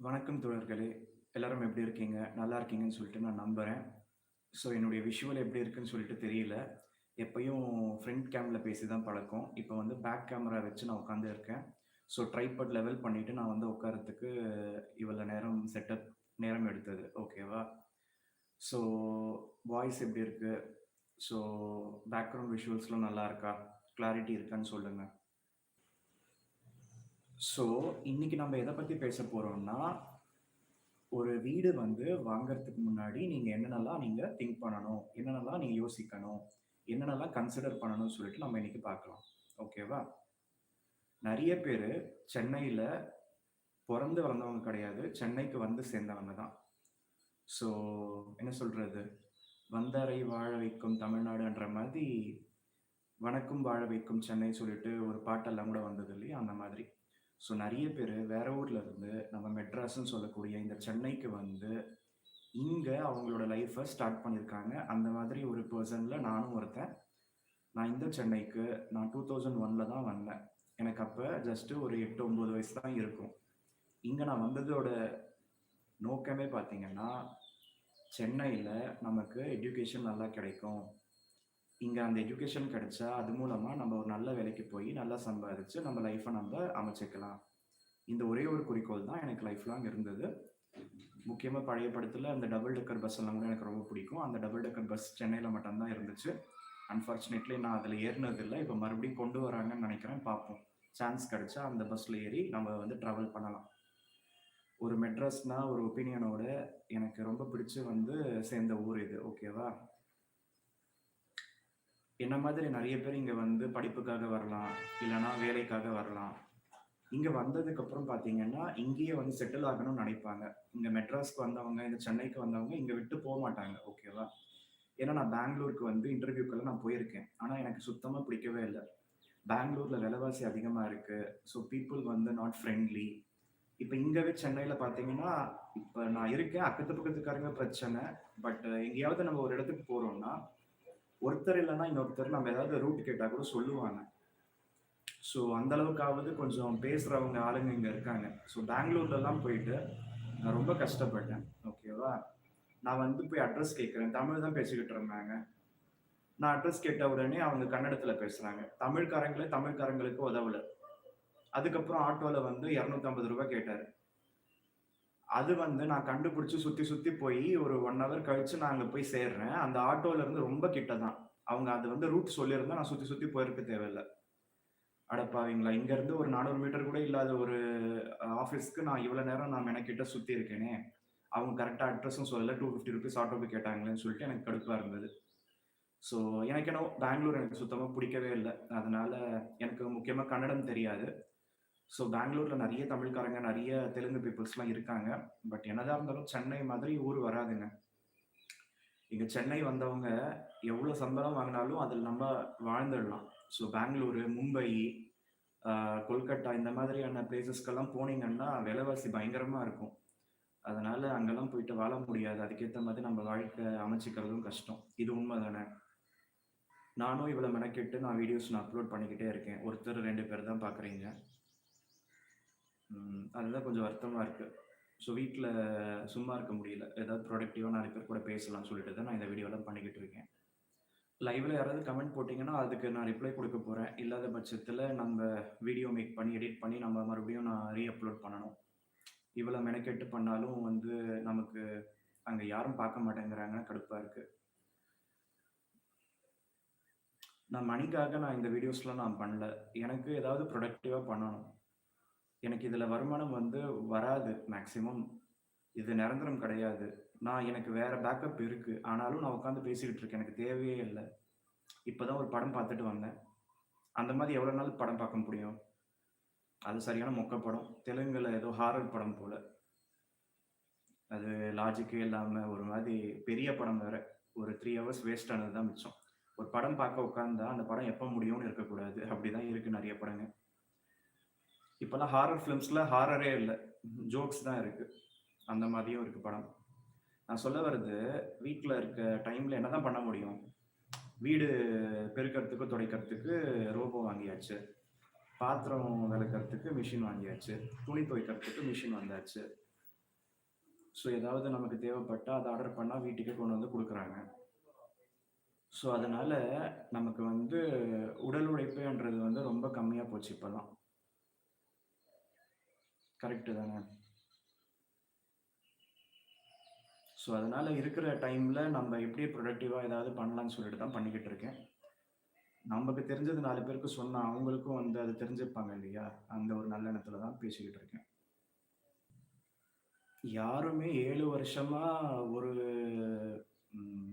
வணக்கம் தோழர்களே! எல்லாரும் எப்படி இருக்கீங்க? நல்லா இருக்கீங்கன்னு சொல்லிட்டு நான் நம்புறேன். ஸோ என்னுடைய விஷுவல் எப்படி இருக்குன்னு சொல்லிட்டு தெரியல. எப்பயும் ஃப்ரண்ட் கேம்ல பேசி தான் பழக்கம். இப்போ வந்து பேக் கேமரா வச்சு நான் உட்காந்து இருக்கேன். ஸோ ட்ரைபாட் லெவல் பண்ணிட்டு நான் வந்து உட்கார்றதுக்கு இவ்வளோ நேரம் நேரம் எடுத்தது. ஓகேவா? ஸோ வாய்ஸ் எப்படி இருக்கு? ஸோ பேக்கிரவுண்ட் விஷுவல்ஸ்லாம் நல்லா இருக்கா? கிளாரிட்டி இருக்கான்னு சொல்லுங்க. ஸோ இன்னைக்கு நம்ம எத பத்தி பேசப் போறோம்னா, ஒரு வீடு வந்து வாங்குறதுக்கு முன்னாடி நீங்க என்னென்னலாம் நீங்க திங்க் பண்ணணும்? என்னென்னலாம் நீங்க யோசிக்கணும்? என்னென்னலாம் கன்சிடர் பண்ணணும்னு சொல்லிட்டு நம்ம இன்னைக்கு பார்க்கலாம். ஓகேவா? நெறைய பேரு சென்னையில பொறந்து வளர்ந்தவங்க கிடையாது. சென்னைக்கு வந்து சேர்ந்தவங்க தான். ஸோ என்ன சொல்றது? "வந்தாரை வாழ வைக்கும் தமிழ்நாடுன்ற" மாதிரி "வணக்கம் வாழ வைக்கும் சென்னை" சொல்லிட்டு ஒரு பாட்டெல்லாம் கூட வந்தது இல்லையா? அந்த மாதிரி. ஸோ நெறைய பேரு வேற ஊர்ல இருந்து நம்ம மெட்ராஸ்ன்னு சொல்லக்கூடிய இந்த சென்னைக்கு வந்து இங்க அவங்களோட லைஃப்ப ஸ்டார்ட் பண்ணியிருக்காங்க. அந்த மாதிரி ஒரு பெர்சன்ல நானும் ஒருத்தன். நான் இந்த சென்னைக்கு நான் 2001ல தான் வந்தேன். எனக்கு அப்ப ஜஸ்ட் ஒரு 8, 9 வயசு தான் இருக்கும். இங்க நான் வந்ததோட நோக்கமே பார்த்தீங்கன்னா, சென்னையில நமக்கு எஜுகேஷன் நல்லா கிடைக்கும். இங்க அந்த எஜுகேஷன் கிடைச்சா, அது மூலமா நம்ம ஒரு நல்ல வேலைக்கு போய் நல்லா சம்பாதிச்சு நம்ம லைஃப்ப நம்ப அமைச்சுக்கலாம். இந்த ஒரே ஒரு குறிக்கோள் தான் எனக்கு லைஃப் லாங் இருந்தது. முக்கியமா பழைய படத்துல அந்த டபுள் டெக்கர் பஸ் எல்லாம் கூட எனக்கு ரொம்ப பிடிக்கும். அந்த டபுள் டெக்கர் பஸ் சென்னையில மட்டும் தான் இருந்துச்சு. அன்பார்ச்சுனேட்லி நான் அதுல ஏறுனது இல்ல. இப்ப மறுபடியும் கொண்டு வராங்கன்னு நெனைக்கிறேன். பார்ப்போம். சான்ஸ் கிடைச்சா அந்த பஸ்ல ஏறி நம்ம வந்து டிராவல் பண்ணலாம். ஒரு மெட்ராஸ்னா ஒரு ஒப்பீனியனோட எனக்கு ரொம்ப பிடிச்சு வந்து சேர்ந்த ஊர் இது. ஓகேவா? என்ன மாதிரி நெறைய பேர் இங்க வந்து படிப்புக்காக வரலாம். இல்லன்னா வேலைக்காக வரலாம். இங்க வந்ததுக்கப்புறம் பார்த்தீங்கன்னா, இங்கேயே வந்து செட்டில் ஆகணும்னு நெனைப்பாங்க. இங்க மெட்ராஸ்க்கு வந்தவங்க, இந்த சென்னைக்கு வந்தவங்க இங்க விட்டு மாட்டாங்க. ஓகேவா? ஏன்னா நான் பெங்களூருக்கு வந்து இன்டர்வியூக்கெல்லாம் நான் போயிருக்கேன். ஆனா எனக்கு சுத்தமா பிடிக்கவே இல்ல. பெங்களூர்ல விலைவாசி அதிகமா இருக்கு. ஸோ பீப்பிள் வந்து நாட் ஃப்ரெண்ட்லி. இப்ப இங்கவே சென்னையில பார்த்தீங்கன்னா, இப்ப நான் இருக்கேன். அக்கத்து பக்கத்துக்காரங்க பிரச்சனை. பட் எங்கேயாவது நம்ம ஒரு இடத்துக்கு போறோம்னா, ஒருத்தர் இல்லன்னா இன்னொருத்தர் நம்ம ஏதாவது ரூட் கேட்டா கூட சொல்லுவாங்க. ஸோ அந்த அளவுக்காவது கொஞ்சம் பேசுறவங்க ஆளுங்க இங்க இருக்காங்க. ஸோ பெங்களூர்லலாம் போயிட்டு நான் ரொம்ப கஷ்டப்பட்டேன். ஓகேவா? நான் வந்து போய் அட்ரஸ் கேட்கிறேன். தமிழ் தான் பேசிக்கிட்டு இருந்தாங்க. நான் அட்ரஸ் கேட்ட உடனே அவங்க கன்னடத்துல பேசுறாங்க. தமிழ்காரங்களே தமிழ்காரங்களுக்கு உதவல. அதுக்கப்புறம் ஆட்டோல வந்து ரூ. 250 கேட்டாரு. அது வந்து நான் கண்டுபிடிச்சு சுத்தி சுத்தி போயி ஒரு 1 ஹவர் கழிச்சு நான் அங்க போய் சேர்றேன். அந்த ஆட்டோல இருந்து ரொம்ப கிட்ட தான். அவங்க அது வந்து ரூட் சொல்லியிருந்தா நான் சுத்தி சுத்தி போயிருக்க தேவையில்ல. அடப்பாவிங்களா! இங்க இருந்து ஒரு 400 மீட்டர் கூட இல்லாத ஒரு ஆஃபீஸ்க்கு நான் இவ்வளோ நேரம் நான் மெனக்கெட்டு சுத்தி இருக்கேனே! அவங்க கரெக்ட்டா அட்ரஸும் சொல்லல. ரூ. 250 ஆட்டோக்கு கேட்டாங்களேன்னு சொல்லிட்டு எனக்கு கடுப்பா இருந்தது. ஸோ எனக்கு என்னவோ பெங்களூர் எனக்கு சுத்தமா பிடிக்கவே இல்ல. அதனால எனக்கு முக்கியமா கன்னடம் தெரியாது. ஸோ பெங்களூர்ல நெறைய தமிழ்க்காரங்க, நெறைய தெலுங்கு பீப்பிள்ஸ்லாம் இருக்காங்க. பட் என்னதான் இருந்தாலும் சென்னை மாதிரி ஊர் வராதுங்க. இங்க சென்னை வந்தவங்க எவ்ளோ சம்பளம் வாங்குனாலும் அதில நம்ம வாழ்ந்துடலாம். ஸோ பெங்களூரு, மும்பை, அ கொல்கட்டா இந்த மாதிரியான பிளேஸஸ்க்கெல்லாம் போனீங்கன்னா, விலைவாசி பயங்கரமா இருக்கும். அதனால அங்கலாம் போயிட்டு வாழ முடியாது. அதுக்கேத்த மாதிரி நம்ம வாழ்க்கை அமைச்சுக்கிறதும் கஷ்டம். இது உண்ம தானே! நானும் இவ்வளோ மெனக்கெட்டு நான் வீடியோஸ் அப்லோட் பண்ணிக்கிட்டே இருக்கேன். ஒருத்தர் 2 பேர் தான் பார்க்குறீங்க. அதுதான் கொஞ்சம் வருத்தமா இருக்கு. ஸோ வீட்ல சும்மா இருக்க முடியல. ஏதாவது ப்ரொடக்டிவா 4 பேர் கூட பேசலாம்னு சொல்லிட்டு தான் நான் இந்த வீடியோலாம் பண்ணிக்கிட்டு இருக்கேன். லைவ்ல யாராவது கமெண்ட் போட்டீங்கன்னா, அதுக்கு நான் ரிப்ளை குடுக்க போறேன். இல்லாத பட்சத்தில நம்ப வீடியோ மேக் பண்ணி, எடிட் பண்ணி நம்ம மறுபடியும் நான் அப்லோட் பண்ணணும். இவ்வளோ மெனக்கெட்டு பண்ணாலும் வந்து நமக்கு அங்க யாரும் பார்க்க மாட்டேங்கிறாங்க. கடுப்பா இருக்கு. நான் இந்த வீடியோஸ்லாம் நான் பண்ணல. எனக்கு ஏதாவது ப்ரொடக்டிவா பண்ணணும். எனக்கு இதுல வருமானம் வந்து வராது மேக்ஸிமம். இது நிரந்தரம் கிடையாது. எனக்கு வேற பேக்கப் இருக்கு. ஆனாலும் நான் உட்கார்ந்து பேசிக்கிட்டு இருக்கேன். எனக்கு தேவையே இல்ல. இப்ப தான் ஒரு படம் பார்த்துட்டு வந்தேன். அந்த மாரி எவ்வளோ நாள் படம் பார்க்க முடியும்? அது சரியான மொக்க படம். தெலுங்குல ஏதோ ஹாரர் படம் போல. அது லாஜிக்கே இல்லாம ஒரு மாரி பெரிய படம் வேற. ஒரு 3 ஹவர்ஸ் வேஸ்ட் ஆனது தான் மிச்சம். ஒரு படம் பார்க்க உட்கார்ந்தா, அந்த படம் எப்ப முடியும்னு இருக்கக்கூடாது. அப்படிதான் இருக்கு நெறைய படங்க. இப்பல்லாம் ஹாரர் ஃபிலிம்ஸ்ல ஹாரரே இல்ல. ஜோக்ஸ் தான் இருக்கு. அந்த மாதிரியும் இருக்கு படம். நான் சொல்ல வர்றது, வீட்ல இருக்க டைம்ல என்னதான் பண்ண முடியும்? வீடு பெருக்கறதுக்கு, துடைக்கிறதுக்கு ரோபோ வாங்கியாச்சு. பாத்திரம் வெளக்கறதுக்கு மிஷின் வாங்கியாச்சு. துணி துவைக்கிறதுக்கு மிஷின் வந்தாச்சு. ஸோ ஏதாவது நமக்கு தேவைப்பட்டா அத ஆர்டர் பண்ணா வீட்டுக்கே கொண்டு வந்து குடுக்குறாங்க. ஸோ அதனால நமக்கு வந்து உடல் உழைப்புன்றது வந்து ரொம்ப கம்மியா போச்சு இப்பல்லாம். கரெக்ட்டு தானே? ஸோ அதனால இருக்கிற டைம்ல நம்ம எப்படி ப்ரொடக்டிவா ஏதாவது பண்ணலான்னு சொல்லிட்டு தான் பண்ணிக்கிட்டு இருக்கேன். நமக்கு தெரிஞ்சது 4 பேருக்கு சொன்னா, அவங்களுக்கும் வந்து அது தெரிஞ்சுப்பாங்க இல்லையா? அந்த ஒரு நல்ல எண்ணத்துல தான் பேசிக்கிட்டு இருக்கேன். யாருமே 7 வருஷமா ஒரு ம்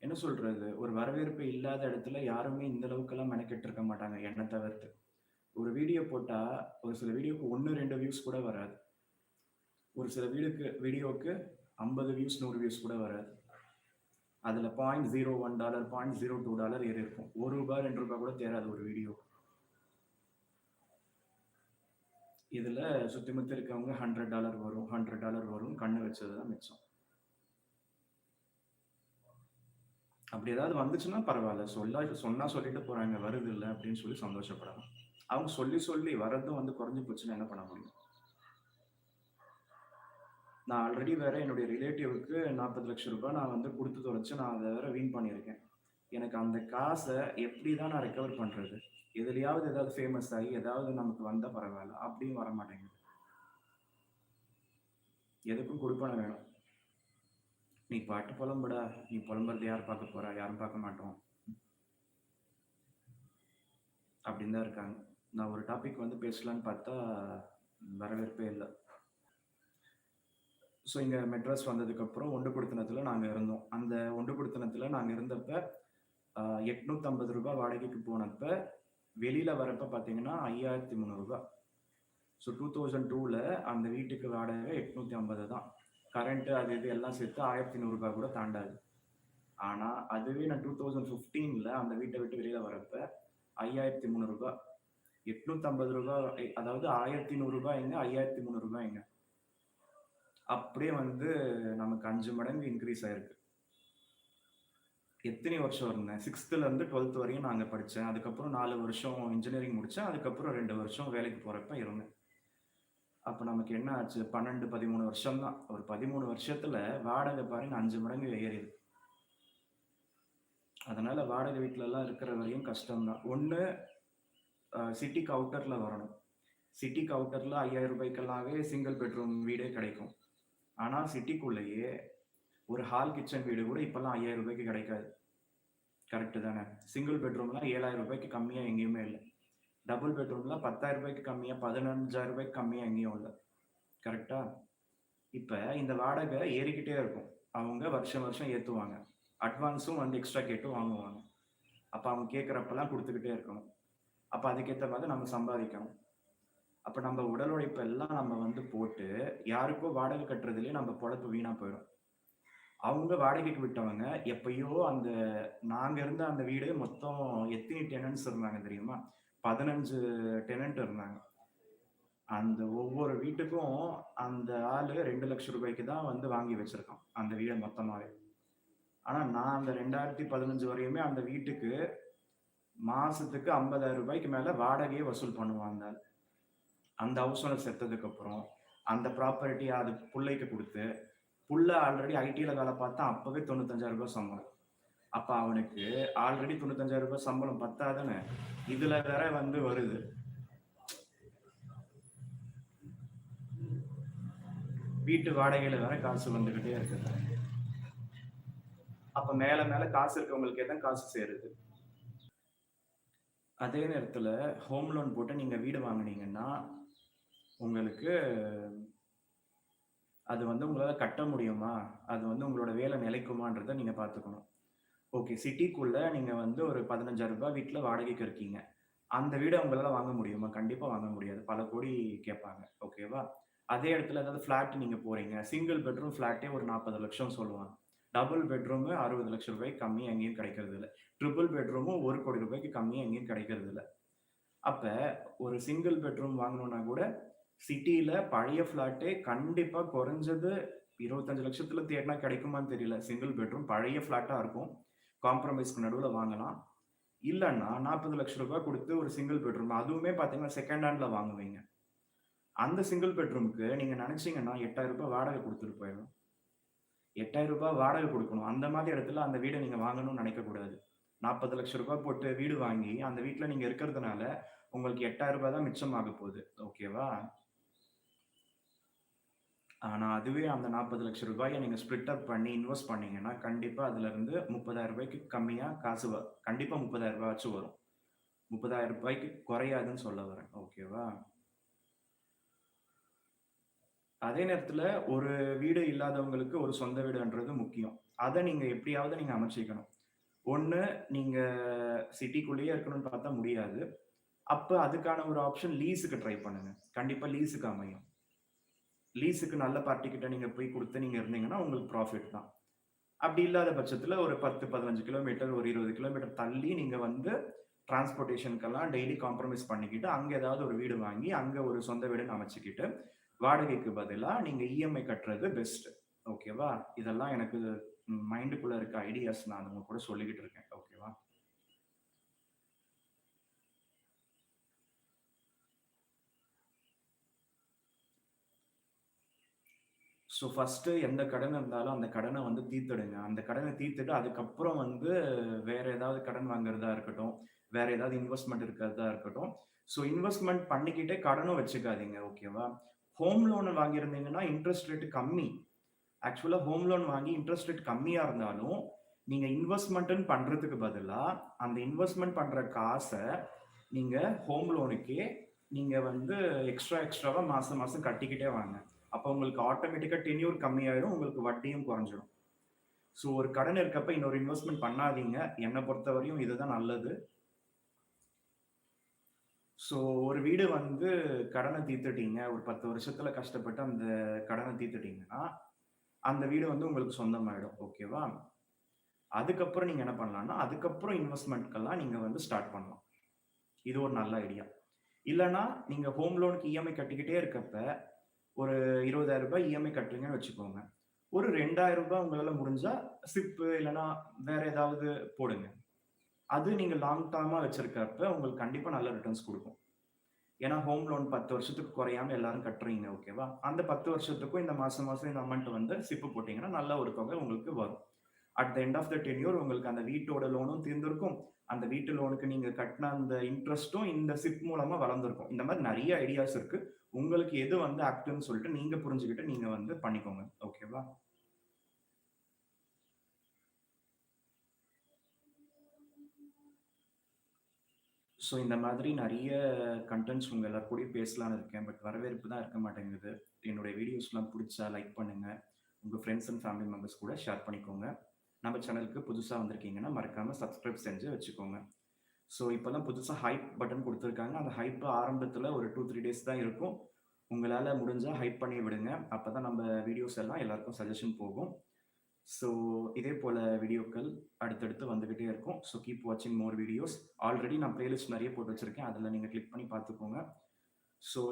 என்ன சொல்றது? ஒரு வரவேற்பு இல்லாத இடத்துல யாருமே இந்த அளவுக்கெல்லாம் மெனக்கெட்டு இருக்க மாட்டாங்க, என்ன தவிர்த்து. ஒரு வீடியோ போட்டா, ஒரு சில வீடியோக்கு 1, 2 வியூஸ் கூட வராது. ஒரு சில வீடியோக்கு 50 வியூஸ், 100 வியூஸ் கூட வராது. அதுல $0.01 $0.02 ஏறியிருக்கும். ரூ. 1 ரூ. 2 கூட தேறாது ஒரு வீடியோ. இதுல சுத்தி முத்தி இருக்கவங்க $100 வரும், $100 வரும், கண்ணு வச்சது தான் மிச்சம். அப்படி ஏதாவது வந்துச்சுன்னா பரவால்ல. சொன்னா சொல்லிட்டு போறாங்க, வருதில்ல அப்படின்னு சொல்லி சந்தோஷப்படலாம். அவங்க சொல்லி சொல்லி வரதும் வந்து குறைஞ்சு போச்சுன்னா என்ன பண்ண முடியும்? நான் ஆல்ரெடி வேற என்னுடைய ரிலேட்டிவ்க்கு ரூ. 40,00,000 நான் வந்து குடுத்து தொலைச்சு நான் அத வேற வீண் பண்ணியிருக்கேன். எனக்கு அந்த காச எப்படி தான் நான் ரெக்கவர் பண்றது? எதுலயாவது ஏதாவது ஃபேமஸ் ஆகி ஏதாவது நமக்கு வந்தா பரவால்ல. அப்படியும் வரமாட்டேங்குது. எதுக்கும் குடுப்பனை வேணும். "நீ பாட்டு பொலம்புடா. நீ பொலம்புறத யார் பார்க்க போறா? யாரும் பார்க்க மாட்டோம்." அப்படின்னு தான் இருக்காங்க. நான் ஒரு டாபிக் வந்து பேசலான்னு பார்த்தா, வரவேற்பே இல்ல. ஸோ இங்க மெட்ராஸ் வந்ததுக்கப்புறம் ஒண்டுக்குடித்தனத்துல நாங்க இருந்தோம். அந்த ஒண்டுக்குடித்தனத்துல நாங்க இருந்தப்ப, ரூ. 850 வாடகைக்கு போனப்ப, வெளியில வரப்ப பார்த்தீங்கன்னா, ரூ. 5,300. ஸோ 2002ல அந்த வீட்டுக்கு வாடகை 850 தான். கரண்ட் அது இது எல்லாம் சேர்த்து ரூ. 1,800 கூட தாண்டாது. ஆனா, அதுவே நான் 2015ல அந்த வீட்ட விட்டு வெளியில வரப்ப, ரூ. 5,300 ரூ. 850 அதாவது ரூ. 1,100 எங்க, ரூ. 5,300 எங்க. அப்படியே வந்து நமக்கு 5 மடங்கு இன்கிரீஸ் ஆயிருக்கு. எத்தனை வருஷம் இருந்தேன். 6த்ல இருந்து 12த் வரையும் நான் அங்க படிச்சேன். அதுக்கப்புறம் 4 வருஷம் இன்ஜினியரிங் முடிச்சேன். அதுக்கப்புறம் 2 வருஷம் வேலைக்கு போறப்ப இருந்தேன். அப்ப நமக்கு என்ன ஆச்சு? 12, 13 வருஷம் தான். ஒரு 13 வருஷத்துல வாடகை பாருங்க 5 மடங்கு ஏறிருக்கு. அதனால வாடகை வீட்லலாம் இருக்கிற வரையும் கஷ்டம் தான். ஒண்ணு சிட்டிக்கு அவுட்டர்ல வரணும். சிட்டிக்கு அவுட்டர்ல ரூ. 5,000க்கெல்லாமே சிங்கிள் பெட்ரூம் வீடே கிடைக்கும். ஆனா சிட்டிக்குள்ளேயே ஒரு ஹால் கிச்சன் வீடு கூட இப்பல்லாம் ரூ. 5,000க்கு கிடைக்காது. கரெக்ட் தானே? சிங்கிள் பெட்ரூம்லாம் ரூ. 7,000க்கு கம்மியா எங்கேயுமே இல்ல. டபுள் பெட்ரூம்லாம் ரூ. 10,000க்கு கம்மியா, ரூ. 15,000க்கு கம்மியா எங்கேயும் இல்ல. கரெக்ட்டா? இப்ப இந்த வாடகை ஏறிக்கிட்டே இருக்கும். அவங்க வருஷம் வருஷம் ஏத்துவாங்க. அட்வான்ஸும் வந்து எக்ஸ்ட்ரா கேட்டு வாங்குவாங்க. அப்ப அவங்க கேட்கிறப்பலாம் குடுத்துக்கிட்டே இருக்கணும். அப்ப அதுக்கேத்த மாதிரி நம்ம சம்பாதிக்கணும். அப்ப நம்ம உடல் உழைப்பு எல்லாம் நம்ம வந்து போட்டு, யாருக்கோ வாடகை கட்டுறதுலயே நம்ம பொழப்பு வீணா போயிடும். அவங்க வாடகைக்கு விட்டவங்க எப்பயோ நாங்க இருந்த அந்த வீடு மொத்தம் எத்தனை டெனன்ட்ஸ் இருந்தாங்க தெரியுமா? 15 டெனன்ட் இருந்தாங்க. அந்த ஒவ்வொரு வீட்டுக்கும் அந்த ஆளு ரூ. 2,00,000 தான் வந்து வாங்கி வச்சிருக்கான். அந்த வீட மொத்தமாவே. ஆனா நான் அந்த 2015 வரையுமே அந்த வீட்டுக்கு மாசத்துக்கு ரூ. 50,000 மேல வாடகையே வசூல் பண்ணுவான் அந்த ஆள். அந்த ஹவுஸ் ஓனர் செத்ததுக்கு அப்புறம், அந்த ப்ராப்பர்ட்டிய அது புள்ளைக்கு குடுத்து, புள்ள ஆல்ரெடி ஐடில வேலை பார்த்தான். அப்பவே ரூ. 95,000 சம்பளம். அப்ப அவனுக்கு ஆல்ரெடி ரூ. 95,000 சம்பளம் பத்தாதுன்னு, இதுல வேற வந்து வருது. வீட்டு வாடகையில வேற காசு வந்துகிட்டே இருக்குது. அப்ப மேல மேல காசு இருக்கவங்களுக்கே தான் காசு சேருது. அதே நேரத்துல ஹோம் லோன் போட்டு நீங்க வீடு வாங்குனீங்கன்னா, உங்களுக்கு அது வந்து உங்களால கட்ட முடியுமா? அது வந்து உங்களோட வேலை நிலைக்குமான்றத நீங்க பார்த்துக்கணும். ஓகே. சிட்டிக்குள்ள நீங்க வந்து ஒரு ரூ. 15,000 வீட்ல வாடகைக்கு இருக்கீங்க. அந்த வீட உங்களால வாங்க முடியுமா? கண்டிப்பா வாங்க முடியாது. பல கோடி கேட்பாங்க. ஓகேவா? அதே இடத்துல ஏதாவது ஃப்ளாட் நீங்க போறீங்க. சிங்கிள் பெட்ரூம் ஃப்ளாட்டே ஒரு 40,00,000 சொல்லுவாங்க. டபுள் பெட்ரூம் ரூ. 60,00,000 கம்மியா எங்கேயும் கிடைக்கிறது இல்ல. ட்ரிபிள் பெட்ரூமும் ரூ. 1,00,00,000 கம்மியா எங்கேயும் கிடைக்கிறது இல்ல. அப்ப ஒரு சிங்கிள் பெட்ரூம் வாங்கணும்னா கூட சிட்டில பழைய ஃப்ளாட்டே கண்டிப்பா குறைஞ்சது 25,00,000த்துல தேடினா கிடைக்குமான்னு தெரியல. சிங்கிள் பெட்ரூம் பழைய ஃப்ளாட்டா இருக்கும். காம்ப்ரமைஸ்க்கு நடுவுல வாங்கலாம். இல்லன்னா ரூ. 40,00,000 குடுத்து ஒரு சிங்கிள் பெட்ரூம் அதுவுமே பார்த்தீங்கன்னா, செகண்ட் ஹேண்ட்ல வாங்குவீங்க. அந்த சிங்கிள் பெட்ரூம்க்கு நீங்க நினைச்சீங்கன்னா ரூ. 8,000 வாடகை குடுத்துட்டு போயிடலாம். ரூ. 8,000 வாடகை குடுக்கணும். அந்த மாதிரி இடத்துல அந்த வீட நீங்க வாங்கணும்னு நினைக்கக்கூடாது. ரூ. 40,00,000 போட்டு வீடு வாங்கி, அந்த வீட்ல நீங்க இருக்கிறதுனால, உங்களுக்கு ரூ. 8,000 தான் மிச்சமாக போகுது. ஓகேவா? ஆனா, அதுவே அந்த ரூ. 40,00,000 நீங்க ஸ்ப்ளிட் அப் பண்ணி இன்வெஸ்ட் பண்ணீங்கன்னா, கண்டிப்பா அதுலருந்து ரூ. 30,000 கம்மியா காசு கண்டிப்பா ரூ. 30,000 ஆச்சும் வரும். ரூ. 30,000 குறையாதுன்னு சொல்ல வரேன். ஓகேவா? அதே நேரத்துல ஒரு வீடு இல்லாதவங்களுக்கு ஒரு சொந்த வீடுன்றது முக்கியம். அத நீங்க எப்படியாவது நீங்க அமைச்சுக்கணும். ஒண்ணு நீங்க சிட்டிக்குள்ளேயே இருக்கணும்னு பார்த்தா முடியாது. அப்ப அதுக்கான ஒரு ஆப்ஷன் லீஸுக்கு ட்ரை பண்ணுங்க. கண்டிப்பா லீஸுக்கு அமையும். லீஸுக்கு நல்ல பார்ட்டி கிட்ட நீங்க போய் குடுத்து நீங்க இருந்தீங்கன்னா, உங்களுக்கு ப்ராஃபிட் தான். அப்படி இல்லாத பட்சத்துல ஒரு 10, 15 கிலோமீட்டர், ஒரு 20 கிலோமீட்டர் தள்ளி நீங்க வந்து டிரான்ஸ்போர்டேஷனுக்கெல்லாம் டெய்லி காம்ப்ரமைஸ் பண்ணிக்கிட்டு, அங்க ஏதாவது ஒரு வீடு வாங்கி, அங்க ஒரு சொந்த வீடுன்னு அமைச்சுக்கிட்டு, வாடகைக்கு பதிலா நீங்க இஎம்ஐ கட்டுறது பெஸ்ட். ஓகேவா? இதெல்லாம் எனக்கு மைண்டுக்குள்ள இருக்க ஐடியாஸ் நான் உங்க கூட சொல்லிக்கிட்டு இருக்கேன். ஓகேவா? ஸோ ஃபர்ஸ்ட்டு எந்த கடன் இருந்தாலும் அந்த கடன வந்து தீர்த்துடுங்க. அந்த கடன தீர்த்துட்டு அதுக்கப்புறம் வந்து வேற ஏதாவது கடன் வாங்குறதா இருக்கட்டும், வேற ஏதாவது இன்வெஸ்ட்மென்ட் இருக்கிறதா இருக்கட்டும். ஸோ இன்வெஸ்ட்மென்ட் பண்ணிக்கிட்டே கடனும் வச்சுக்காதீங்க. ஓகேவா? ஹோம் லோன் வாங்கியிருந்தீங்கன்னா இன்ட்ரெஸ்ட் ரேட் கம்மி. ஆக்சுவலா ஹோம் லோன் வாங்கி இன்ட்ரெஸ்ட் ரேட் கம்மியா இருந்தாலும், நீங்க இன்வெஸ்ட்மென்ட்ன்னு பண்றதுக்கு பதிலா, அந்த இன்வெஸ்ட்மென்ட் பண்ற காச நீங்க ஹோம் லோனுக்கே நீங்க வந்து எக்ஸ்ட்ராவா மாசம் மாசம் கட்டிக்கிட்டே வாங்க. அப்ப உங்களுக்கு ஆட்டோமேட்டிக்கா டென்யூர் கம்மியாயிரும். உங்களுக்கு வட்டியும் குறைஞ்சிரும். ஸோ ஒரு கடன் இருக்கப்ப இன்னொரு இன்வெஸ்ட்மென்ட் பண்ணாதீங்க. என்ன பொறுத்தவரையும் இதுதான் நல்லது. ஸோ ஒரு வீடு வந்து கடன தீர்த்துட்டீங்க. ஒரு 10 வருஷத்துல கஷ்டப்பட்டு அந்த கடன தீர்த்துட்டீங்கன்னா, அந்த வீடு வந்து உங்களுக்கு சொந்தமாயிடும். ஓகேவா? அதுக்கப்புறம் நீங்க என்ன பண்ணலாம்னா, அதுக்கப்புறம் இன்வெஸ்ட்மென்ட்க்கெல்லாம் நீங்க வந்து ஸ்டார்ட் பண்ணலாம். இது ஒரு நல்ல ஐடியா. இல்லன்னா, நீங்க ஹோம் லோனுக்கு இஎம்ஐ கட்டிக்கிட்டே இருக்கப்ப, ஒரு ரூ. 20,000 இஎம்ஐ கட்டுறீங்கன்னு வச்சுக்கோங்க. ஒரு ரூ. 2,000 உங்களால முடிஞ்சா சிப் இல்லன்னா வேற ஏதாவது போடுங்க. அது நீங்க லாங் டெர்மா வச்சிருக்கப்ப உங்களுக்கு கண்டிப்பா நல்ல ரிட்டர்ன்ஸ் குடுக்கும். ஏன்னா ஹோம் லோன் 10 வருஷத்துக்கு குறையாம எல்லாரும் கட்டுறீங்க. ஓகேவா? அந்த 10 வருஷத்துக்கும் இந்த மாசம் மாசம் இந்த அமௌண்ட் வந்து சிப் போட்டீங்கன்னா, நல்ல ஒரு தொகை உங்களுக்கு வரும். At the end of the tenure உங்களுக்கு அந்த வீட்டோட லோனும் தீர்ந்திருக்கும். அந்த வீட்டு லோனுக்கு நீங்க கட்டின அந்த இன்ட்ரெஸ்ட்டும் இந்த சிப் மூலமா வளர்ந்திருக்கும். இந்த மாரி நெறைய ஐடியாஸ் இருக்கு. உங்களுக்கு எது வந்து ஆக்டிவ்ன்னு சொல்லிட்டு நீங்க புரிஞ்சுகிட்டு நீங்க வந்து பண்ணிக்கோங்க. ஓகேவா? ஸோ இந்த மாதிரி நெறைய கன்டென்ட்ஸ் உங்க எல்லார் கூடயும் பேசலான்னு இருக்கேன். பட் வரவேற்பு தான் இருக்க மாட்டேங்குது. என்னுடைய வீடியோஸ்லாம் புடிச்சா லைக் பண்ணுங்க. உங்க ஃப்ரெண்ட்ஸ் அண்ட் ஃபேமிலி மெம்பர்ஸ் கூட ஷேர் பண்ணிக்கோங்க. நம்ம சேனலுக்கு புதுசா வந்திருக்கீங்கன்னா, மறக்காம சப்ஸ்கிரைப் செஞ்சு வச்சுக்கோங்க. ஸோ இப்பதான் புதுசா ஹைப் பட்டன் குடுத்துருக்காங்க. அந்த ஹைப் ஆரம்பத்துல ஒரு 2, 3 டேஸ் தான் இருக்கும். உங்களால முடிஞ்சா ஹைப் பண்ணி விடுங்க. அப்பதான் நம்ம வீடியோஸ் எல்லாம் எல்லாருக்கும் சஜஷன் போகும். ஸோ இதே போல வீடியோக்கள் அடுத்தடுத்து வந்துகிட்டே இருக்கும். ஸோ கீப் வாட்சிங் மோர் வீடியோஸ். ஆல்ரெடி நான் பிளேலிஸ்ட் நெறைய போட்டு வச்சிருக்கேன். அதுல நீங்க கிளிக் பண்ணி பார்த்துக்கோங்க. ஸோ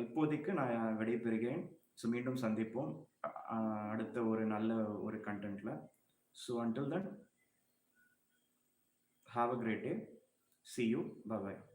இப்போதைக்கு நான் விடைபெறுகிறேன். ஸோ மீண்டும் சந்திப்போம். அ அடுத்த ஒரு நல்ல ஒரு கன்டென்ட்ல. So until then have a great day. See you. Bye bye.